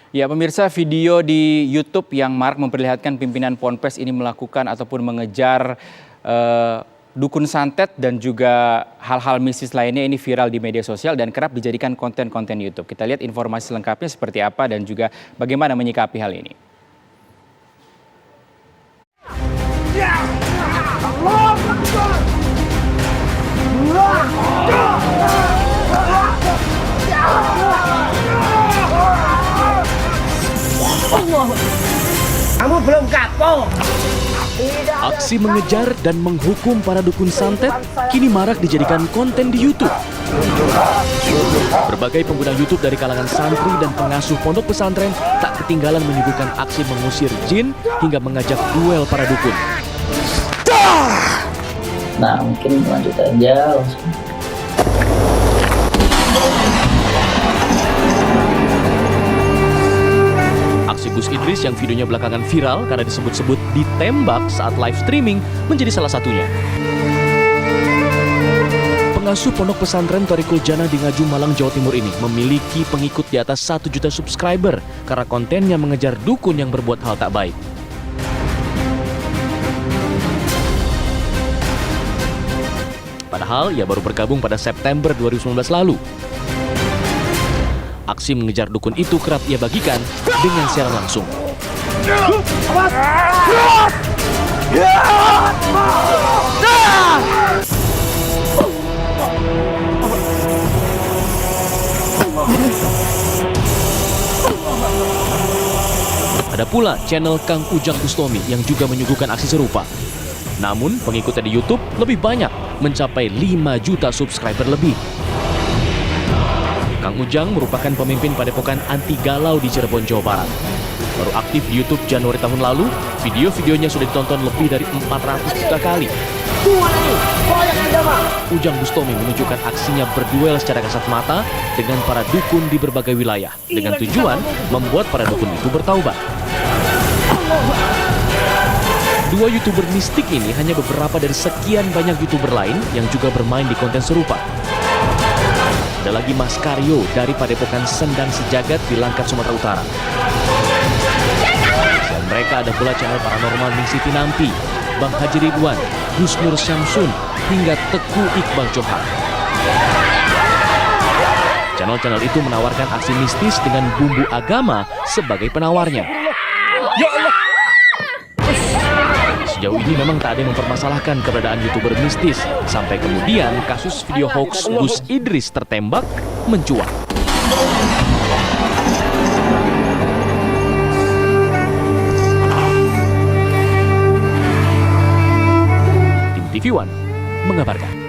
Ya, pemirsa, video di YouTube yang marak memperlihatkan pimpinan Ponpes ini melakukan ataupun mengejar dukun santet dan juga hal-hal mistis lainnya ini viral di media sosial dan kerap dijadikan konten-konten YouTube. Kita lihat informasi lengkapnya seperti apa dan juga bagaimana menyikapi hal ini. Kamu belum kapok. Aksi mengejar dan menghukum para dukun santet kini marak dijadikan konten di YouTube. Berbagai pengguna YouTube dari kalangan santri dan pengasuh pondok pesantren tak ketinggalan menyuguhkan aksi mengusir jin hingga mengajak duel para dukun. Nah, mungkin lanjut aja langsung. Aksi Gus Idris yang videonya belakangan viral karena disebut-sebut ditembak saat live streaming menjadi salah satunya. Pengasuh pondok pesantren Thoriqul Jannah di Ngaju, Malang, Jawa Timur ini memiliki pengikut di atas 1 juta subscriber karena kontennya mengejar dukun yang berbuat hal tak baik. Padahal ia baru bergabung pada September 2019 lalu. Aksi mengejar dukun itu kerap ia bagikan dengan siaran langsung. Ada pula channel Kang Ujang Bustomi yang juga menyuguhkan aksi serupa. Namun pengikutnya di YouTube lebih banyak, mencapai 5 juta subscriber lebih. Kang Ujang merupakan pemimpin padepokan anti galau di Cirebon, Jawa Barat. Baru aktif di YouTube Januari tahun lalu, video-videonya sudah ditonton lebih dari 400 juta kali. Ujang Bustomi menunjukkan aksinya berduel secara kasat mata dengan para dukun di berbagai wilayah, dengan tujuan membuat para dukun itu bertaubat. Dua YouTuber mistik ini hanya beberapa dari sekian banyak YouTuber lain yang juga bermain di konten serupa. Ada lagi Mas Karyo dari Padepokan Sendang Sejagat di Langkat, Sumatera Utara. Dan mereka ada pula channel paranormal Ningsih Tinampi, Bang Haji Ridwan, Gus Nur Syamsun, hingga Teguh Iqbal Johan. Channel-channel itu menawarkan aksi mistis dengan bumbu agama sebagai penawarnya. Ya Allah! Sejauh ini memang tak ada yang mempermasalahkan keberadaan YouTuber mistis, sampai kemudian kasus video hoax Gus Idris tertembak mencuat. Tim TV One mengabarkan.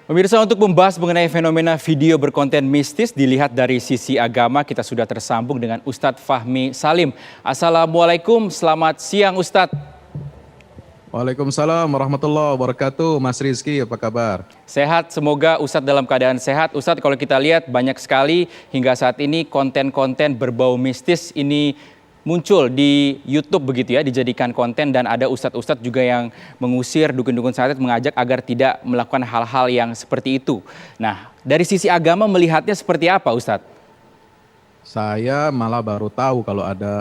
Pemirsa, untuk membahas mengenai fenomena video berkonten mistis dilihat dari sisi agama, kita sudah tersambung dengan Ustadz Fahmi Salim. Assalamualaikum, selamat siang Ustadz. Waalaikumsalam warahmatullahi wabarakatuh. Mas Rizky, apa kabar? Sehat, semoga Ustadz dalam keadaan sehat. Ustadz, kalau kita lihat banyak sekali hingga saat ini konten-konten berbau mistis ini muncul di YouTube begitu ya, dijadikan konten, dan ada ustadz-ustadz juga yang mengusir dukun-dukun santet, mengajak agar tidak melakukan hal-hal yang seperti itu. Nah, dari sisi agama melihatnya seperti apa Ustadz? Saya malah baru tahu kalau ada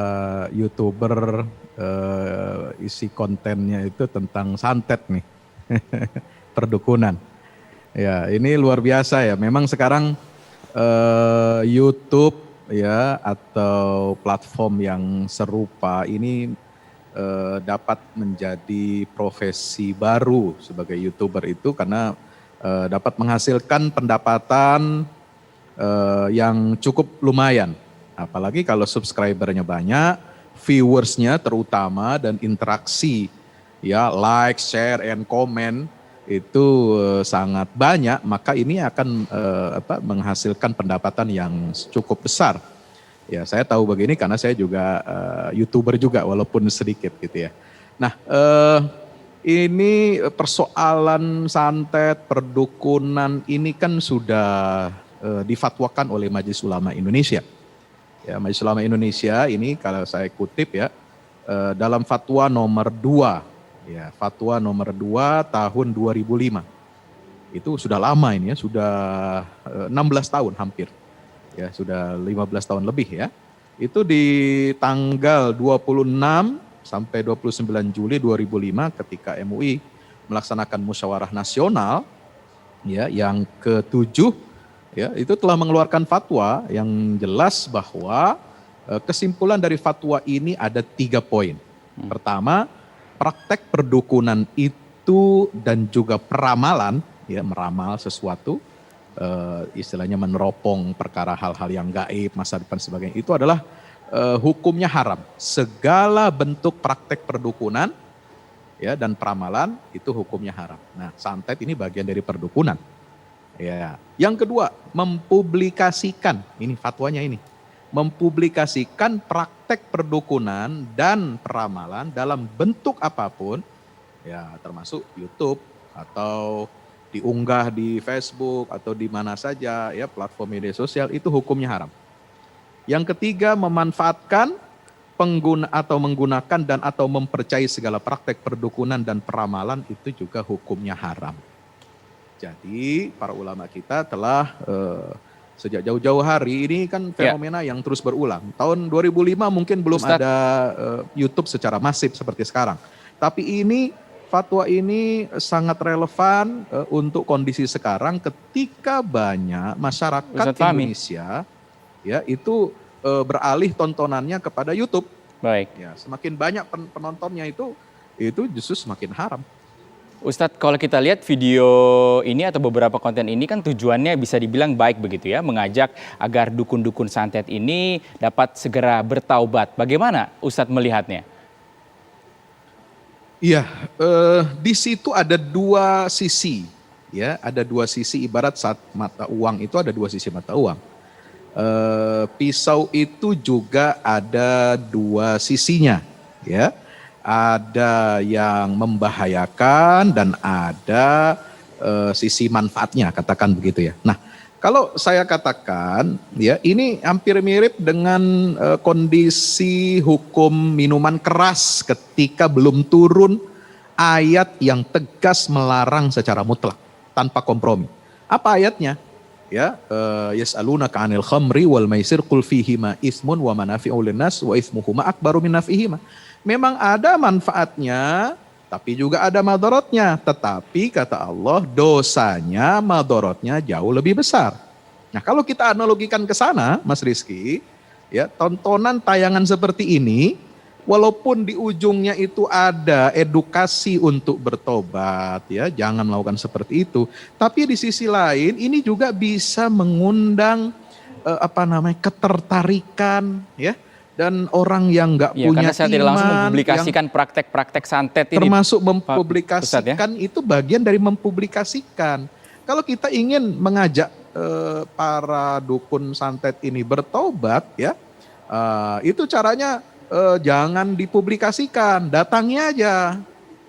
YouTuber isi kontennya itu tentang santet nih, perdukunan. Ya, ini luar biasa ya. Memang sekarang YouTube ya atau platform yang serupa ini dapat menjadi profesi baru sebagai YouTuber itu karena dapat menghasilkan pendapatan yang cukup lumayan. Apalagi kalau subscribernya banyak, viewersnya terutama, dan interaksi ya, like, share, and comment itu sangat banyak, maka ini akan menghasilkan pendapatan yang cukup besar. Ya, saya tahu begini karena saya juga YouTuber juga walaupun sedikit gitu ya. Nah, ini persoalan santet, perdukunan ini kan sudah difatwakan oleh Majelis Ulama Indonesia. Ya, Majelis Ulama Indonesia ini kalau saya kutip ya, dalam fatwa nomor 2, ya, fatwa nomor 2 tahun 2005. Itu sudah lama ini ya, sudah 16 tahun hampir. Ya, sudah 15 tahun lebih ya. Itu di tanggal 26 sampai 29 Juli 2005 ketika MUI melaksanakan musyawarah nasional ya yang ke-7 ya, itu telah mengeluarkan fatwa yang jelas bahwa kesimpulan dari fatwa ini ada 3 poin. Pertama, praktek perdukunan itu dan juga peramalan, ya, meramal sesuatu, istilahnya meneropong perkara hal-hal yang gaib, masa depan sebagainya, itu adalah hukumnya haram. Segala bentuk praktek perdukunan ya dan peramalan itu hukumnya haram. Nah, santet ini bagian dari perdukunan. Ya. Yang kedua, mempublikasikan, ini fatwanya ini, mempublikasikan praktek perdukunan dan peramalan dalam bentuk apapun, ya termasuk YouTube atau diunggah di Facebook atau di mana saja ya platform media sosial, itu hukumnya haram. Yang ketiga, memanfaatkan menggunakan dan atau mempercayai segala praktek perdukunan dan peramalan itu juga hukumnya haram. Jadi para ulama kita telah sejak jauh-jauh hari, ini kan fenomena yang terus berulang. Tahun 2005 mungkin belum ada YouTube secara masif seperti sekarang. Tapi ini fatwa ini sangat relevan untuk kondisi sekarang ketika banyak masyarakat Indonesia ya itu beralih tontonannya kepada YouTube. Baik. Ya, semakin banyak penontonnya itu justru semakin haram. Ustadz, kalau kita lihat video ini atau beberapa konten ini kan tujuannya bisa dibilang baik begitu ya, mengajak agar dukun-dukun santet ini dapat segera bertaubat. Bagaimana Ustadz melihatnya? Iya, di situ ada 2 sisi, ya, ada 2 sisi, ibarat saat mata uang itu ada 2 sisi mata uang. Pisau itu juga ada 2 sisinya, ya. Ada yang membahayakan dan ada sisi manfaatnya, katakan begitu ya. Nah, kalau saya katakan ya ini hampir mirip dengan kondisi hukum minuman keras ketika belum turun ayat yang tegas melarang secara mutlak tanpa kompromi. Apa ayatnya? Ya, yas'alunaka 'anil khamri wal maisir qul fihima itsmun wa manafi'u linnas wa itsmuhuma akbaru min naf'ihima. Memang ada manfaatnya, tapi juga ada madorotnya. Tetapi kata Allah, dosanya, madorotnya jauh lebih besar. Nah, kalau kita analogikan ke sana, Mas Rizky, ya, tontonan tayangan seperti ini, walaupun di ujungnya itu ada edukasi untuk bertobat, ya, jangan melakukan seperti itu. Tapi di sisi lain, ini juga bisa mengundang ketertarikan, ya. Dan orang yang nggak punya karena saya tidak langsung mempublikasikan praktek-praktek santet ini. Termasuk mempublikasikan itu bagian dari mempublikasikan. Kalau kita ingin mengajak para dukun santet ini bertobat, ya, itu caranya jangan dipublikasikan, datangi aja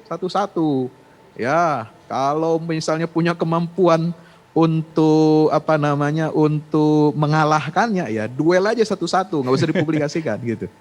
satu-satu. Ya, kalau misalnya punya kemampuan untuk untuk mengalahkannya, ya duel aja satu-satu, nggak usah dipublikasikan gitu.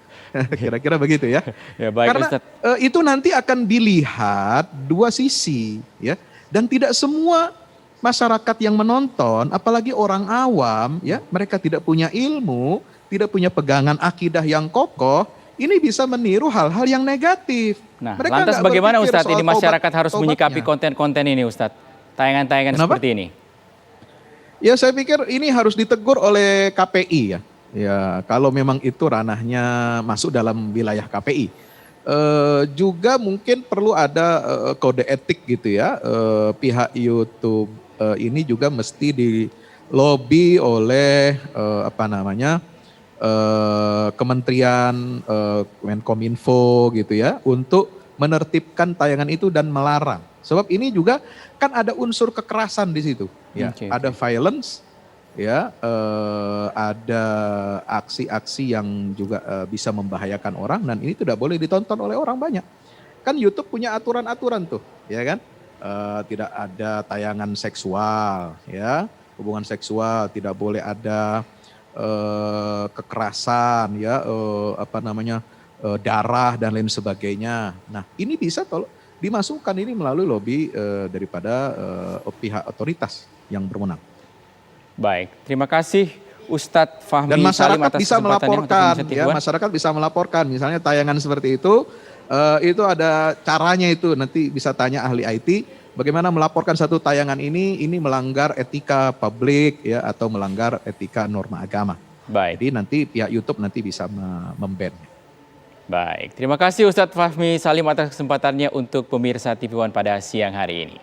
Kira-kira begitu ya. Ya baik, karena itu nanti akan dilihat 2 sisi ya, dan tidak semua masyarakat yang menonton, apalagi orang awam ya, mereka tidak punya ilmu, tidak punya pegangan akidah yang kokoh, ini bisa meniru hal-hal yang negatif. Nah, mereka lantas bagaimana Ustadz ini masyarakat harus menyikapi konten-konten ini Ustadz? Tayangan-tayangan seperti ini. Ya, saya pikir ini harus ditegur oleh KPI ya. Ya, kalau memang itu ranahnya masuk dalam wilayah KPI. Juga mungkin perlu ada kode etik gitu ya. Pihak YouTube ini juga mesti dilobi oleh Kementerian Menkominfo gitu ya, untuk menertibkan tayangan itu dan melarang. Sebab ini juga kan ada unsur kekerasan di situ. Ya, ada violence, ya, ada aksi-aksi yang juga bisa membahayakan orang, dan ini tidak boleh ditonton oleh orang banyak. Kan YouTube punya aturan-aturan tuh, ya kan? Tidak ada tayangan seksual, ya, hubungan seksual, tidak boleh ada kekerasan, ya, darah dan lain sebagainya. Nah ini bisa dimasukkan ini melalui lobby daripada pihak otoritas yang berwenang. Baik, terima kasih Ustadz Fahmi Dan Salim masyarakat atas bisa kesempatannya untuk melaporkan, Indonesia ya TV One. masyarakat bisa melaporkan. Misalnya tayangan seperti itu ada caranya itu. Nanti bisa tanya ahli IT, bagaimana melaporkan satu tayangan ini melanggar etika publik ya atau melanggar etika norma agama. Baik. Jadi nanti pihak YouTube nanti bisa memban. Baik, terima kasih Ustadz Fahmi Salim atas kesempatannya untuk pemirsa TV One pada siang hari ini.